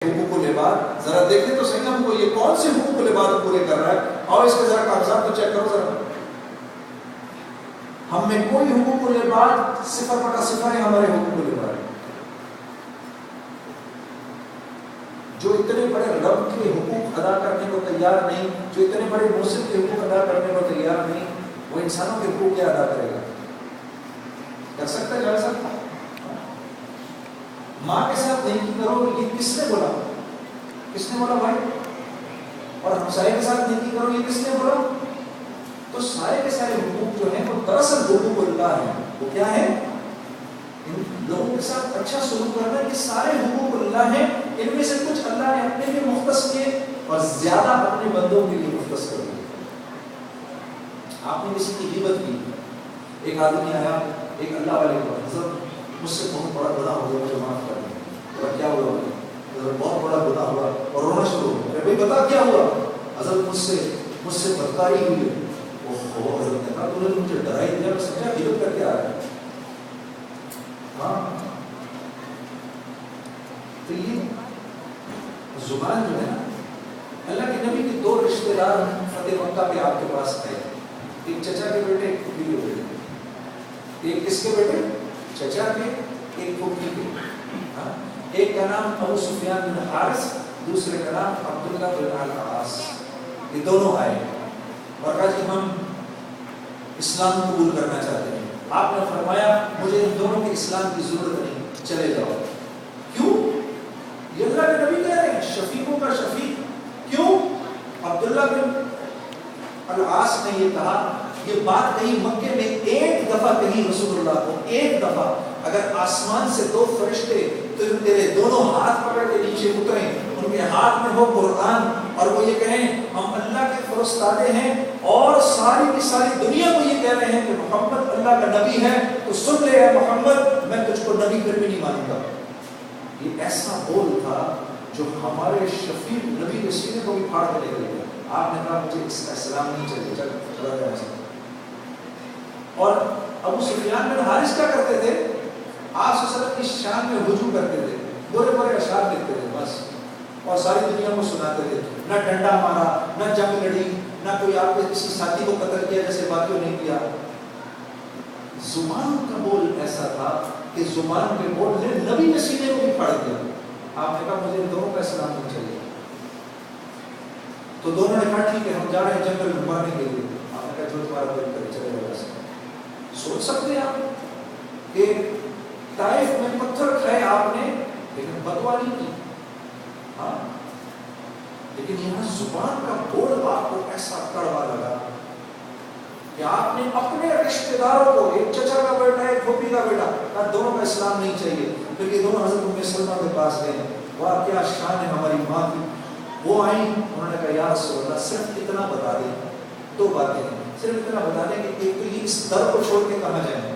حقوق العباد ذرا دیکھیں تو صحیح ہم کو یہ کون سے حقوق العباد پورے کر رہا ہے، اور اس کے ذرا کاغذات تو چیک کرو ذرا. ہم میں کوئی حقوق العباد 0.0 ہے ہمارے حقوق العباد. جو اتنے بڑے رب کے حقوق ادا کرنے کو تیار نہیں، جو اتنے بڑے محسن کے حقوق ادا کرنے کو تیار نہیں، وہ انسانوں کے حقوق کیا ادا کرے گا؟ کر سکتا ہے؟ جا سکتا؟ ماں کے ساتھ نیکی کرو، یہ کس نے بولا؟ کس نے بولا بھائی؟ اور ہمسائے کے ساتھ نیکی کرو، یہ کس نے بولا؟ تو سارے کے سارے حقوق جو ہیں وہ دراصل حقوق اللہ ہیں. وہ کیا ہے؟ ان لوگوں کے ساتھ اچھا سلوک کرنا، یہ سارے حقوق اللہ ہیں. ان میں سے کچھ اللہ نے اپنے لیے مختص کیے اور زیادہ اپنے بندوں کے لیے مختص کر دیے. آپ نے کسی کی غیبت کی، ایک آدمی آیا ایک اللہ والے کو، حضرت مجھ سے بہت بڑا گناہ ہو گیا، مجھے معاف کر دیں. کیا ہوا؟ حضرت بہت بڑا گناہ ہوا، اور رونا شروع ہو گیا. بھائی بتا کیا ہوا؟ حضرت مجھ سے بدکاری ہوئی ہے. حضرت نے کہا تو نے مجھے ڈرائی دیا، میں سمجھا غیبت کر کے آ رہا ہے. ہاں تو یہ زبان جو ہے نا، اللہ کے نبی کے 2 رشتے دار فتح مکہ کے آپ کے پاس آئے، ایک چچا کے بیٹے، ایک پھوپھی کے بیٹے. ایک کس کے بیٹے؟ چچا کے، ایک پھوپھی کے. ایک کا نام ابو سفیان بن حارث، دوسرے کا نام عبداللہ بن العاص. یہ دونوں آئے اور کہا جی ہم اسلام قبول کرنا چاہتے ہیں. آپ نے فرمایا مجھے ان دونوں کے اسلام کی ضرورت نہیں، چلے جاؤ. کیوں؟ یہ اللہ کے نبی کہہ رہے ہیں، شفیقوں کا شفیق. کیوں؟ عبداللہ بن العاص نے یہ کہا، یہ بات کہی مکے میں ایک دفعہ کہی رسول اللہ کو، ایک دفعہ. اگر آسمان سے 2 فرشتے تیرے دونوں ہاتھ پکڑ کے نیچے اتریں، ان کے ہاتھ میں ہو قرآن، اور وہ یہ کہیں ہم اللہ کے فرستادے ہیں اور ساری کی ساری دنیا کو یہ کہہ رہے ہیں کہ محمد اللہ کا نبی ہے، تو سن لے اے محمد، میں تجھ کو نبی پھر بھی نہیں مانوں گا. یہ ایسا بول تھا جو ہمارے شفیع نبی کے سینے کو بھی پھاڑ کے لے گیا. آپ نے کہا مجھے اس کا اسلام نہیں چاہیے، چلا جائے. اور ابو سفیان بن حارث کیا کرتے تھے؟ آپ صلی اللہ علیہ وسلم کی شان میں ہجوم کرتے تھے، برے برے اشعار لکھتے تھے بس، اور ساری دنیا کو سناتے تھے. نہ ڈنڈا مارا، نہ جنگ لڑی، نہ کوئی آپ کے کسی ساتھی کو قتل کیا جیسے باقیوں نے کیا. زبان کا بول ایسا تھا کہ زبان کے بول نے نبی کے سینے کو بھی پھاڑ دیا. آپ نے کہا مجھے ان دونوں کا اسلام نہیں چاہیے. تو دونوں نے کہا ٹھیک ہے ہم جا رہے ہیں جنگل میں مارنے کے لیے. آپ نے کہا جو تمہارا دل کرے چلے جا سکتے. سوچ سکتے ہیں آپ کہ طائف میں پتھر کھائے آپ نے لیکن بدوا نہیں کی. ہاں لیکن یہاں زبان کا بول آپ کو ایسا کڑوا لگا کہ آپ نے اپنے رشتے داروں کو، ایک چچا کا بیٹا ایک پھوپھی کا بیٹا، کہا دونوں کا اسلام نہیں چاہیے. پھر یہ دونوں حضرت ام سلمہ کے پاس گئے. واہ کیا شان ہے ہماری ماں کی. وہ آئیں، انہوں نے کہا یا رسول اللہ صرف اتنا بتا دیں، 2 باتیں ہیں، صرف اتنا بتا دیں کہ ایک تو یہ اس در کو چھوڑ کے کہاں جائیں،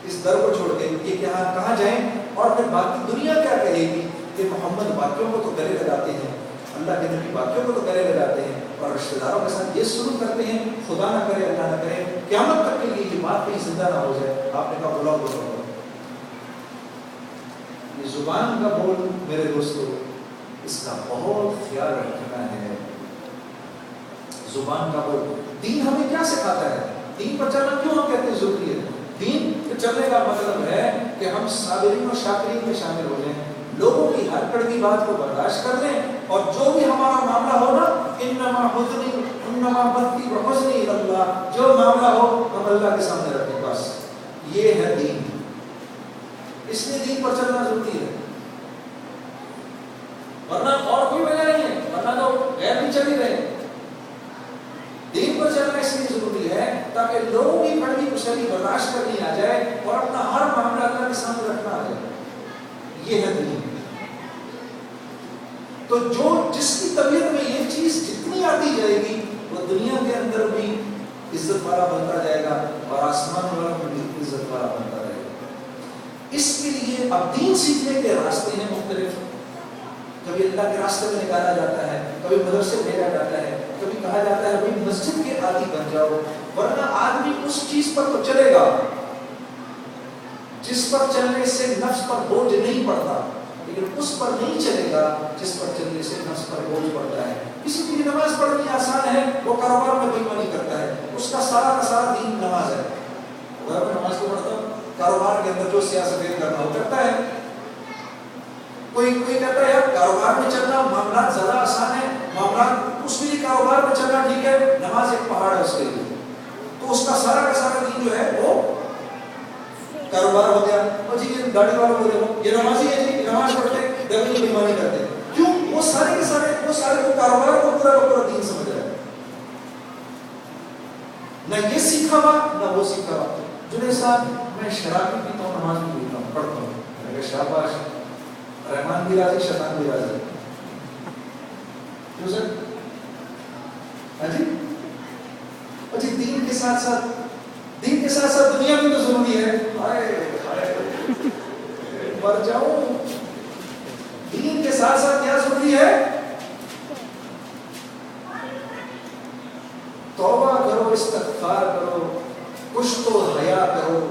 اس در کو چھوڑ کے یہ کہاں جائیں، اور پھر باقی دنیا کیا کہے گی کہ محمد باقیوں کو تو گلے لگاتے ہیں، اللہ کے نبی باقیوں کو تو گلے لگاتے ہیں اور رشتہ داروں کے ساتھ یہ سلوک کرتے ہیں. خدا نہ کرے اللہ نہ کرے قیامت تک کے لیے یہ بات کہیں زندہ نہ ہو جائے. آپ نے کہا بلاؤ بلاؤ. یہ زبان کا بول میرے دوستو، اس کا بہت خیال رکھنا ہے. زبان کا بول. دین ہمیں کیا سکھاتا ہے؟ دین پر چلنا کیوں ہم کہتے ہیں ضروری ہے؟ دین پر چلنے کا مطلب ہے کہ ہم صابرین و شاکرین میں شامل ہو جائیں، لوگوں کی ہر کڑوی بات کو برداشت کر لیں، اور جو بھی ہمارا معاملہ ہو نا، انما حزنی انما بدی وحزنی اللہ، جو معاملہ ہو ہم اللہ کے سامنے رکھیں بس. یہ ہے دین. اس لیے دین پر چلنا ضروری ہے، ورنہ اور کوئی وجہ نہیں ہے، ورنہ تو غیر بھی چل ہی رہے. دین پر چلنا اس لیے ضروری ہے تاکہ لوگوں کی کڑوی کچلی برداشت کرنی آ جائے اور اپنا ہر معاملہ اللہ کے سامنے رکھنا آ جائے. یہ ہے دین. تو جو جس کی طبیعت میں یہ چیز جتنی آتی جائے گی وہ دنیا کے اندر بھی عزت والا بنتا جائے گا اور آسمان والا بھی عزت والا بنتا رہے گا. اس کے لیے اب دین سیکھنے کے راستے ہیں مختلف. کبھی اللہ کے راستے میں نکالا جاتا ہے، کبھی مدرسے بھیجا جاتا ہے، کبھی کہا جاتا ہے بھائی مسجد کے عادی بن جاؤ، ورنہ آدمی اس چیز پر تو چلے گا جس پر چلنے سے نفس پر بوجھ نہیں پڑتا. لیکن اس پر نہیں چلے گا جس پر چلنے سے نفس پر بوجھ پڑتا ہے. کسی کے لیے نماز پڑھنی آسان ہے، وہ کاروبار میں بے ایمانی کرتا ہے، اس کا سارا کا سارا دین نماز ہے. اگر میں نماز تو پڑھتا ہوں، کاروبار کے اندر جو سیاست کرنا ہو کرتا ہے. کوئی کہتا ہے یار کاروبار میں چلنا معاملات زیادہ آسان ہے، معاملات اس کے لیے کاروبار میں چلنا ٹھیک ہے، نماز ایک پہاڑ ہے اس کے لیے. تو اس کا سارا دین جو ہے وہ کاروبار ہو گیا. اور جی یہ گاڑی والوں کو دیکھو، یہ نمازی ہے جی، نماز پڑھتے دغلی بےمانی کرتے. کیوں؟ وہ سارے کے سارے وہ کاروبار کو پورا دین سمجھ رہے ہیں. نہ یہ سیکھا ہوا نہ وہ سیکھا ہوا. جنید صاحب میں شراب بھی پیتا ہوں، نماز بھی پیتا ہوں، پڑھتا ہوں. میں کہا شاباش، رحمان بھی راضی، شیطان بھی راضی. کیوں سر؟ ہاں جی. اچھا دین کے ساتھ ساتھ دنیا بھی تو ضروری ہے. مر جاؤں. دین کے ساتھ ساتھ کیا ضروری ہے؟ توبہ کرو، استغفار کرو، کچھ تو حیا کرو.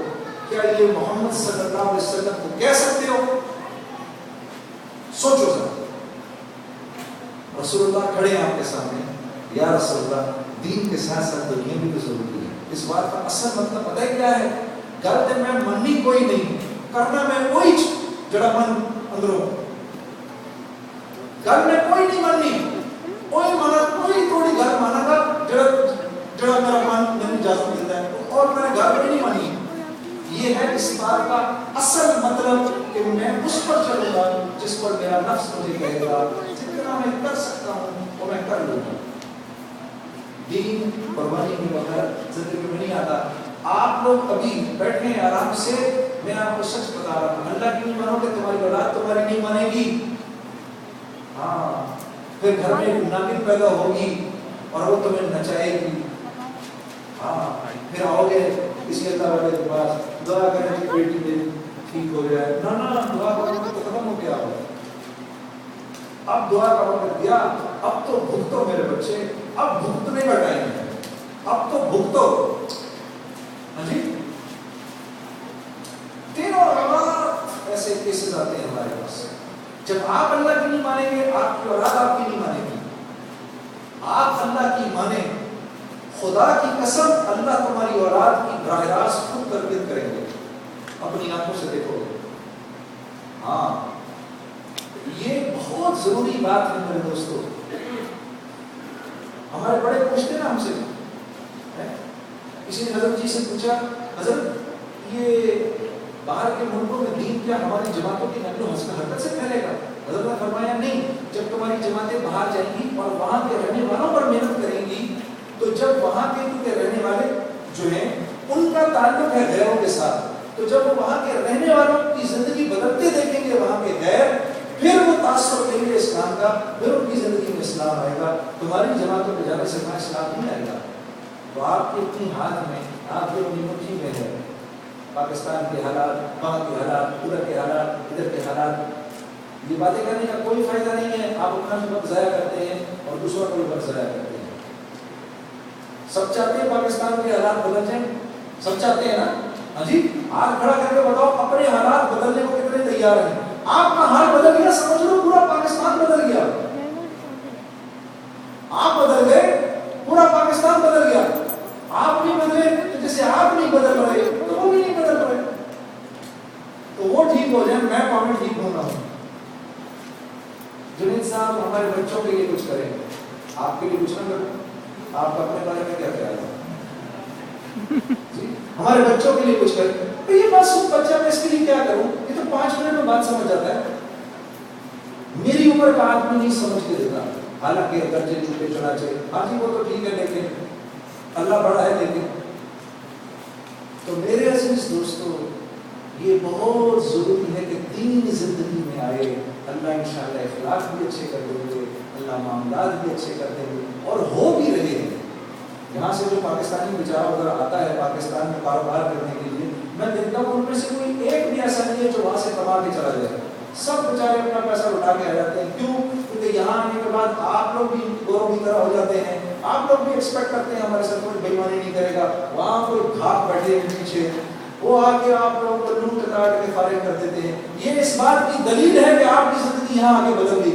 کیا یہ محمد صلی اللہ علیہ وسلم کو کہہ سکتے ہو؟ سوچو ذرا. رسول اللہ کھڑے ہیں آپ کے سامنے، یا رسول اللہ دین کے ساتھ ساتھ دنیا بھی تو ضروری ہے. اس بات کا اصل مطلب پتہ ہے کیا ہے؟ گل میں مننی کوئی نہیں، کرنا میں کوئی جڑا من اندروں. گل میں کوئی نہیں مننی، کوئی تھوڑی گل مانا گا جڑا میرا من نہیں اجازت دیتا ہے، اور میں نے گل نہیں مانی. یہ ہے اس بات کا اصل مطلب کہ میں اس پر چلوں گا جس پر میرا نفس مجھے کہے گا. جتنا میں کر سکتا ہوں وہ میں کر لوں گا. دین قربانی کے بغیر زندگی میں نہیں آتا. آپ لوگ ابھی بیٹھے ہیں آرام سے، میں آپ کو سچ بتا رہا ہوں، اللہ کی نہیں مانو کہ تمہاری اولاد تمہاری نہیں مانے گی. ہاں، پھر گھر میں ناقد پیدا ہوگی اور وہ تمہیں نچائے گی. ہاں، پھر آؤ گے کسی اللہ والے کے پاس، دعا کریں کہ بیٹی میری ٹھیک ہو جائے. نہ دعا کرو تو ختم ہو گیا. اب دعا کا وقت دیا، اب تو بھگتو میرے بچے، اب بھگتنے کا ٹائم ہے، اب تو بھگتو. ہاں جی. تینوں ایسے کیسز آتے ہیں ہمارے پاس. جب آپ اللہ کی نہیں مانیں گے، آپ کی اولاد آپ کی نہیں مانے گی. آپ اللہ کی مانیں، خدا کی قسم اللہ تمہاری اولاد کی براہ راست خود تربیت کریں گے. اپنی آنکھوں سے دیکھو گے. ہاں، یہ بہت ضروری بات ہے میرے دوستوں. ہمارے بڑے پوچھتے نا ہم سے، کسی نے حضرت جی سے پوچھا، حضرت یہ باہر کے ملکوں میں دین کیا ہماری جماعتوں کی نقل و حرکت سے پھیلے گا؟ حضرت نے فرمایا نہیں. جب تمہاری جماعتیں باہر جائیں گی اور وہاں کے رہنے والوں پر محنت کریں گی، تو جب وہاں کے رہنے والے جو ہیں ان کا تعلق ہے غیروں کے ساتھ، تو جب وہ وہاں کے رہنے والوں کی زندگی بدلتے دیکھیں گے وہاں کے غیر، پھر وہ تاثر دیں گے اسلام کا، پھر ان کی زندگی میں اسلام آئے گا. تمہاری جماعتوں پہ جانے سے وہاں اسلام نہیں آئے گا. تو آپ کے اپنی ہاتھ میں، آپ کے اپنی مٹھی میں ہے پاکستان کے حالات، وہاں کے حالات، ادھر کے حالات، ادھر کے حالات. یہ باتیں کرنے کا کوئی فائدہ نہیں ہے. آپ اپنا بھی وقت ضائع کرتے ہیں اور دوسروں کا بھی وقت ضائع کرتے ہیں. سب چاہتے ہیں پاکستان کے حالات بدل جائیں، سب چاہتے ہیں نا. ہاں جی، آپ کھڑا کر کے بتاؤ اپنے حالات بدلنے کو کتنے تیار ہیں. آپ کا حال بدل گیا، سمجھ لو پورا پاکستان بدل گیا. آپ بدل گئے، پورا پاکستان بدل گیا. آپ نہیں بدلے تو جیسے آپ نہیں بدل رہے تو وہ بھی نہیں بدل رہے. تو وہ ٹھیک ہو جائے، میں پاؤں ٹھیک ہونا ہوں. جنید صاحب ہمارے بچوں کے لیے کچھ کریں، آپ کے لیے کچھ نہ کریں. آپ کا اپنے بارے میں کیا خیال ہے؟ جی، ہمارے بچوں کے لیے کچھ کریں. یہ بات سن بچہ میں اس کے لیے کیا کروں؟ یہ تو 5 منٹ میں بات سمجھ جاتا ہے. میری عمر کا آدمی نہیں سمجھ کے دیتا. حالانکہ درجے چھوٹے چنا چاہیے. ہاں جی وہ تو ٹھیک ہے، لیکن اللہ بڑا ہے. لیکن تو میرے عزیز دوستو، یہ بہت ضروری ہے کہ دین زندگی میں آئے. اللہ انشاءاللہ اخلاق بھی اچھے کر دیں گے، اللہ معاملات بھی اچھے کر دیں گے، اور ہو بھی رہے ہیں. یہاں سے جو پاکستانی بیچارہ ادھر آتا ہے پاکستان میں کاروبار کرنے کے لیے، میں دیکھتا ہوں ان میں سے کوئی ایک بھی ایسا نہیں ہے جو وہاں سے کما کے چلا جائے. سب بیچارے اپنا پیسہ لٹا کے آ جاتے ہیں. کیوں؟ کیونکہ یہاں آنے کے بعد آپ لوگ بھی گورو کی طرح ہو جاتے ہیں. آپ لوگ بھی ایکسپیکٹ کرتے ہیں ہمارے ساتھ کوئی بےایمانی نہیں کرے گا. وہاں کوئی بھاگ بیٹھے ہیں پیچھے، وہ آ کے آپ لوگوں کو لوٹ کاٹ کے فارغ کر دیتے ہیں. یہ اس بات کی دلیل ہے کہ آپ کی زندگی یہاں آگے بدل گئی.